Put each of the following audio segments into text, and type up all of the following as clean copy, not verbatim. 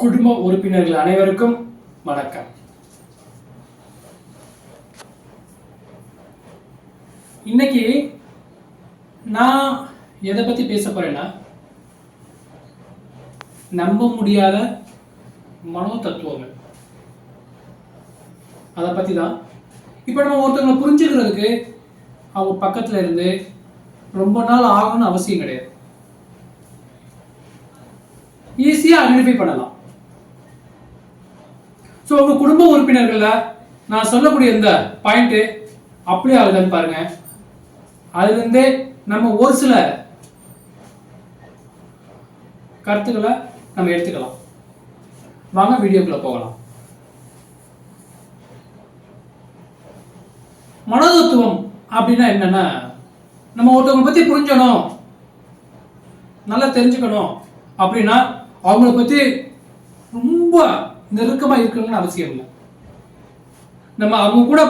குடும்ப உறுப்பினர்கள் அனைவருக்கும் வணக்கம். இன்னைக்கு நான் எதை பத்தி பேச போறேன்னா, நம்ப முடியாத மனோ தத்துவங்கள், அதை பத்தி தான். இப்ப நம்ம ஒருத்தவங்களை புரிஞ்சுக்கிறதுக்கு அவங்க பக்கத்துல இருந்து ரொம்ப நாள் ஆகணும்னு அவசியம் கிடையாது. ஈஸியா ஐடென்டிஃபை பண்ணலாம். ஸோ உங்க குடும்ப உறுப்பினர்கள்ல நான் சொல்லக்கூடிய இந்த பாயிண்ட் அப்படியே ஆகுதுன்னு பாருங்க. அதுல இருந்தே நம்ம ஒரு சில கருத்துக்களை நம்ம எடுத்துக்கலாம். வாங்க வீடியோக்குள்ள போகலாம். மனோதத்துவம் அப்படின்னா என்னன்னா, நம்ம ஒருத்தவங்களை பத்தி புரிஞ்சணும், நல்லா தெரிஞ்சுக்கணும் அப்படின்னா அவங்கள பத்தி ரொம்ப நெருக்கமா இருக்கணும்னு அவசியம் இல்லை. நம்ம அவங்க கூட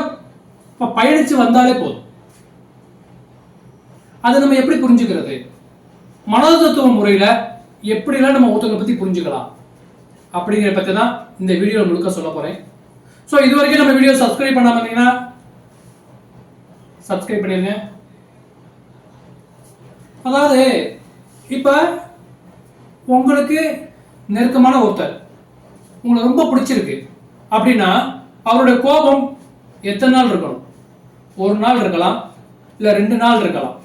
பயணிச்சு வந்தாலே போதும். அதை நம்ம எப்படி புரிஞ்சுக்கிறது, மனோதத்துவ முறையில எப்படிலாம் நம்ம ஒருத்தவங்களை பத்தி புரிஞ்சுக்கலாம் அப்படிங்கிறத பத்தி தான் இந்த வீடியோ முழுக்க சொல்ல போறேன். ஸோ இது வரைக்கும் நம்ம வீடியோ சப்ஸ்கிரைப் பண்ணாம இருந்தீங்கன்னா சப்ஸ்கிரைப் பண்ணிருங்க. அதாவது இப்ப உங்களுக்கு நெருக்கமான ஒருத்தர் உங்களுக்கு ரொம்ப பிடிச்சிருக்கு அப்படின்னா அவருடைய கோபம் எத்தனை நாள் இருக்கணும்? ஒரு நாள் இருக்கலாம், இல்ல 2 நாள் இருக்கலாம்.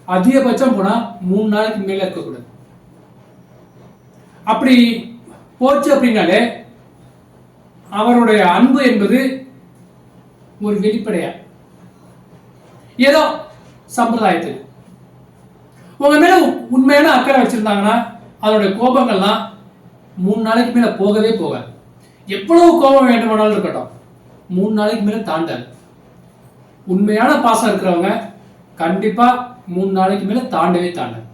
அதிகபட்சம் போனா 3 நாளைக்கு மேல இருக்கக்கூடாது. அப்படி போச்சு அப்படின்னாலே அவருடைய அன்பு என்பது ஒரு வெளிப்படையா ஏதோ சம்பிரதாயத்துக்கு உங்க மேல உண்மையான அக்கறை வச்சிருந்தாங்கன்னா அதனுடைய கோபங்கள்லாம் 3 நாளைக்கு மேல போகவே போகாது. எவ்வளவு கோபம் வேண்டுமானாலும் இருக்கட்டும், 3 நாளைக்கு மேல தாண்டாது. உண்மையான பாசம் இருக்கிறவங்க கண்டிப்பா 3 நாளைக்கு மேல தாண்டவே தாண்டாது.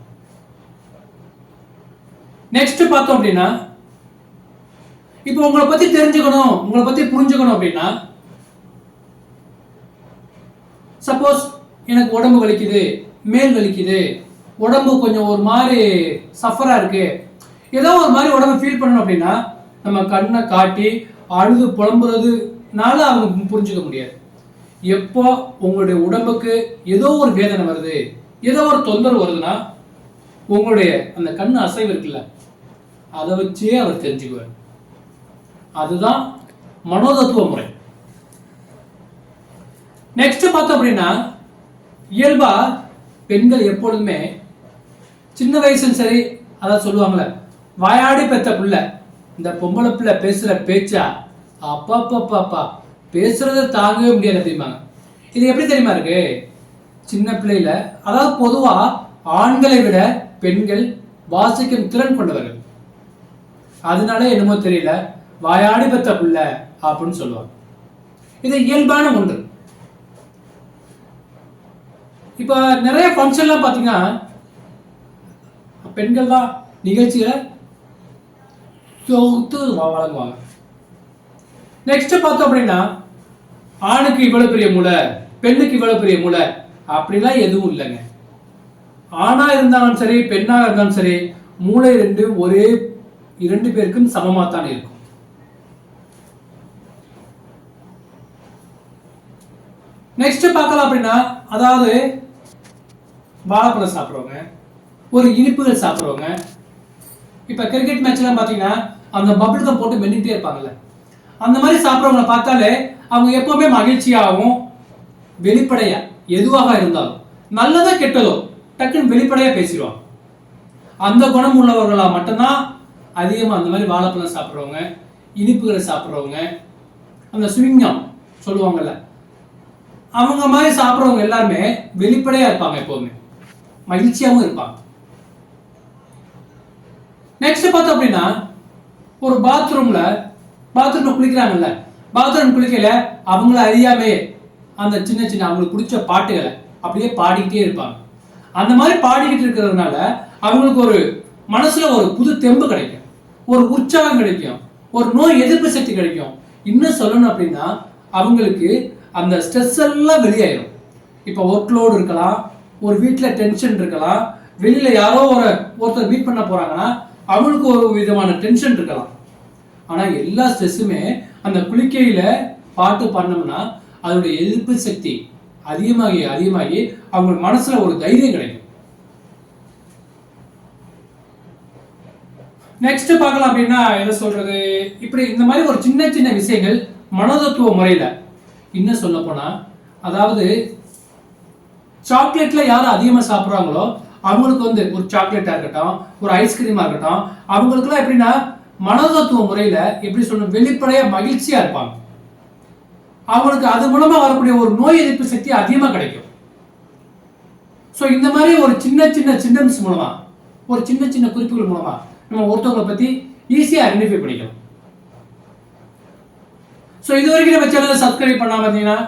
நெக்ஸ்ட் பார்த்தோம் அப்படின்னா, இப்போ உங்களை பத்தி தெரிஞ்சுக்கணும், உங்களை பத்தி புரிஞ்சுக்கணும் அப்படின்னா, சப்போஸ் எனக்கு உடம்பு வலிக்குது, மேல் வலிக்குது, உடம்பு கொஞ்சம் ஒரு மாதிரி சஃபரா இருக்கு, ஏதோ ஒரு மாதிரி உடம்பு ஃபீல் பண்ணணும் அப்படின்னா நம்ம கண்ணை காட்டி அழுது புலம்புறதுனால அவங்க புரிஞ்சுக்க முடியாது. எப்போ உங்களுடைய உடம்புக்கு ஏதோ ஒரு வேதனை வருது, ஏதோ ஒரு தொந்தரவு வருதுன்னா உங்களுடைய அந்த கண்ணு அசைவு இருக்குல்ல, அதை வச்சே அவர் தெரிஞ்சுக்குவார். அதுதான் மனோதத்துவ முறை. நெக்ஸ்ட் பார்த்தோம் அப்படின்னா, இயல்பா பெண்கள் எப்பொழுதுமே சின்ன வயசுல சரி, அதான் சொல்லுவாங்கல்ல, வாயாடி பெத்த பிள்ளை, இந்த பொம்பளை பிள்ளை பேசுற பேச்சா அப்பா பேசுறத தாங்கவே முடியாது அப்படிம்பாங்க. இது எப்படி தெரியுமா இருக்கு? சின்ன பிள்ளையில, அதாவது பொதுவா ஆண்களை விட பெண்கள் வாசிக்கும் திறன் கொண்டவர்கள். அதனால என்னமோ தெரியல, வாயாடி பெத்த பிள்ளை அப்படின்னு சொல்லுவாங்க. இது இயல்பான ஒன்று. இப்ப நிறைய ஃபங்க்ஷன்லாம் பாத்தீங்கன்னா பெண்கள் தான் நிகழ்ச்சிகளை தொகுத்து வழங்குவாங்க. நெக்ஸ்ட் பார்த்தோம் அப்படின்னா, ஆணுக்கு இவ்வளவு பெரிய மூளை, பெண்ணுக்கு இவ்வளவு பெரிய மூளை அப்படிலாம் எதுவும் இல்லைங்க. ஆணா இருந்தாலும் சரி, பெண்ணா இருந்தாலும் சரி, மூளை ஒரே 2 பேருக்கும் சமமா தான் இருக்கும். நெக்ஸ்ட் பார்க்கலாம் அப்படின்னா, அதாவது வாழைப்பழம் சாப்பிடுறவங்க, ஒரு இனிப்புகள் சாப்பிடுறவங்க, இப்ப கிரிக்கெட் மேட்ச்லாம் பாத்தீங்கன்னா அந்த பபிள் கம் போட்டு மென்னிட்டே இருப்பாங்கல்ல, அந்த மாதிரி சாப்பிடுறவங்களை பார்த்தாலே அவங்க எப்பவுமே மகிழ்ச்சியாகவும் வெளிப்படையா எதுவாக இருந்தாலும் நல்லதோ கெட்டதோ டக்குன்னு வெளிப்படையா பேசிடுவாங்க. அந்த குணம் உள்ளவர்களா மட்டும்தான் அதிகமா அந்த மாதிரி வாழைப்பழம் சாப்பிடுறவங்க, இனிப்புகளை சாப்பிடுறவங்க, அந்த ஸ்விங்கம் சொல்லுவாங்கல்ல, அவங்க மாதிரி சாப்பிடுறவங்க எல்லாருமே வெளிப்படையா இருப்பாங்க, எப்பவுமே மகிழ்ச்சியாகவும் இருப்பாங்க. நெக்ஸ்ட் பார்த்தோம் அப்படின்னா, ஒரு பாத்ரூம்ல குளிக்கிறாங்கல்ல, பாத்ரூம் குளிக்கல அவங்கள அறியாமே அந்த சின்ன சின்ன அவங்களுக்கு பிடிச்ச பாட்டுகளை அப்படியே பாடிக்கிட்டே இருப்பாங்க. அந்த மாதிரி பாடிக்கிட்டு இருக்கிறதுனால அவங்களுக்கு ஒரு மனசுல ஒரு புது தெம்பு கிடைக்கும், ஒரு உற்சாகம் கிடைக்கும், ஒரு நோய் எதிர்ப்பு சக்தி கிடைக்கும். இன்னும் சொல்லணும் அப்படின்னா அவங்களுக்கு அந்த ஸ்ட்ரெஸ் எல்லாம் வெளியாயிரும். இப்போ ஒர்க் லோடு இருக்கலாம், ஒரு வீட்டில் டென்ஷன் இருக்கலாம், வெளியில யாரோ ஒருத்தர் மீட் பண்ண போறாங்கன்னா அவங்களுக்கு ஒரு விதமான டென்ஷன் இருக்கலாம். ஆனால் எல்லா ஸ்ட்ரெஸ்ஸுமே அந்த குளிக்கையில் பாட்டு பாடினோம்னா அதோட எதிர்ப்பு சக்தி அதிகமாகி அதிகமாகி அவங்க மனசுல ஒரு தைரியம் கிடைக்கும். நெக்ஸ்ட் பார்க்கலாம் அப்படின்னா எதை சொல்றது, இப்படி இந்த மாதிரி ஒரு சின்ன சின்ன விஷயங்கள் மனோதத்துவ முறையில இன்னும் சொல்ல போனா, அதாவது சாக்லேட்ல யாரும் அதிகமாக சாப்பிட்றாங்களோ அவங்களுக்கு வந்து ஒரு சாக்லேட்டா இருக்கட்டும், ஒரு ஐஸ்கிரீமா இருக்கட்டும், அவங்களுக்குலாம் எப்படின்னா மனோதத்துவ முறையில எப்படி சொல்லணும், வெளிப்படையா மகிழ்ச்சியா இருப்பாங்க. அவங்களுக்கு அது மூலமா வரக்கூடிய ஒரு நோய் எதிர்ப்பு சக்தி அதிகமா கிடைக்கும். ஸோ இந்த மாதிரி ஒரு சின்ன சின்ன சிம்டம்ஸ் மூலமா, ஒரு சின்ன சின்ன குறிப்புகள் மூலமா நம்ம ஒருத்தவங்களை பத்தி ஈஸியா ஐடென்டிஃபை பண்ணிக்கலாம். ஸோ இது வரைக்கும் நம்ம சேனலை சப்ஸ்கிரைப் பண்ணாம இருந்தீங்கன்னா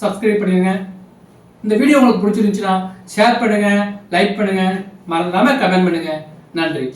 சப்ஸ்கிரைப் பண்ணிடுங்க. இந்த வீடியோ உங்களுக்கு பிடிச்சிருந்துச்சுன்னா ஷேர் பண்ணுங்க, லைக் பண்ணுங்க, மறந்துடாம கமெண்ட் பண்ணுங்க. நன்றி.